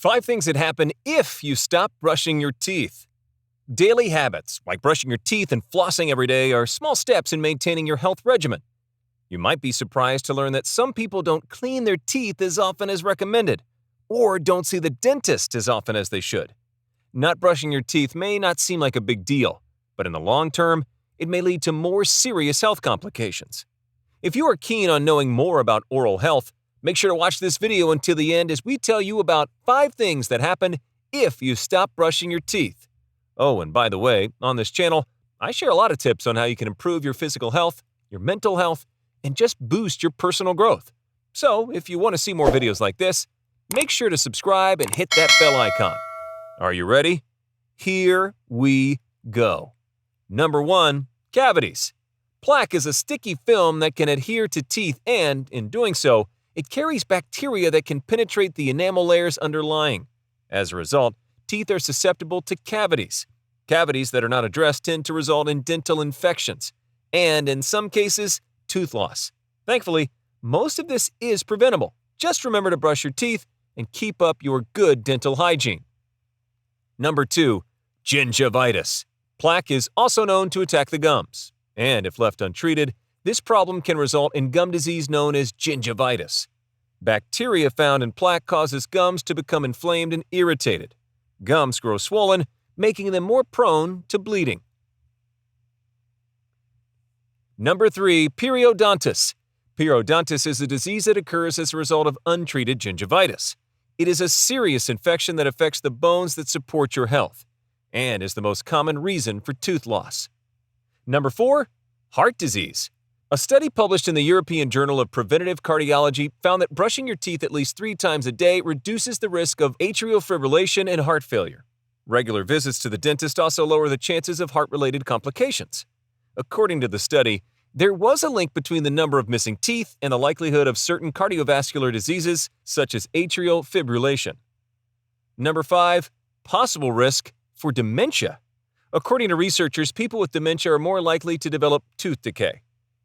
5 things that happen if you stop brushing your teeth. Daily habits, like brushing your teeth and flossing every day, are small steps in maintaining your health regimen. You might be surprised to learn that some people don't clean their teeth as often as recommended, or don't see the dentist as often as they should. Not brushing your teeth may not seem like a big deal, but in the long term, it may lead to more serious health complications. If you are keen on knowing more about oral health, make sure to watch this video until the end as we tell you about 5 things that happen if you stop brushing your teeth. Oh, and by the way, on this channel, I share a lot of tips on how you can improve your physical health, your mental health, and just boost your personal growth. So, if you want to see more videos like this, make sure to subscribe and hit that bell icon. Are you ready? Here we go. Number 1. Cavities. Plaque is a sticky film that can adhere to teeth and, in doing so, it carries bacteria that can penetrate the enamel layers underlying. As a result, teeth are susceptible to cavities. Cavities that are not addressed tend to result in dental infections, and in some cases, tooth loss. Thankfully, most of this is preventable. Just remember to brush your teeth and keep up your good dental hygiene. Number 2. Gingivitis. Plaque is also known to attack the gums, and if left untreated, this problem can result in gum disease known as gingivitis. Bacteria found in plaque causes gums to become inflamed and irritated. Gums grow swollen, making them more prone to bleeding. Number 3. Periodontis. Periodontis is a disease that occurs as a result of untreated gingivitis. It is a serious infection that affects the bones that support your health, and is the most common reason for tooth loss. Number 4. Heart disease. A study published in the European Journal of Preventive Cardiology found that brushing your teeth at least 3 times a day reduces the risk of atrial fibrillation and heart failure. Regular visits to the dentist also lower the chances of heart-related complications. According to the study, there was a link between the number of missing teeth and the likelihood of certain cardiovascular diseases, such as atrial fibrillation. Number 5. Possible risk for dementia. According to researchers, people with dementia are more likely to develop tooth decay.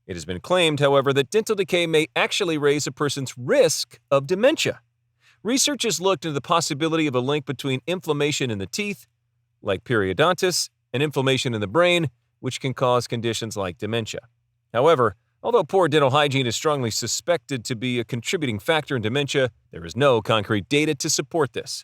It has been claimed, however, that dental decay may actually raise a person's risk of dementia. Researchers looked into the possibility of a link between inflammation in the teeth, like periodontis, and inflammation in the brain, which can cause conditions like dementia. However, although poor dental hygiene is strongly suspected to be a contributing factor in dementia, there is no concrete data to support this.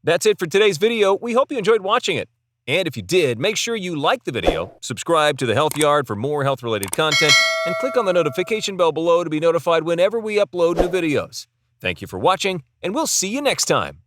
That's it for today's video. We hope you enjoyed watching it. And if you did, make sure you like the video, subscribe to the Health Yard for more health-related content, and click on the notification bell below to be notified whenever we upload new videos. Thank you for watching, and we'll see you next time.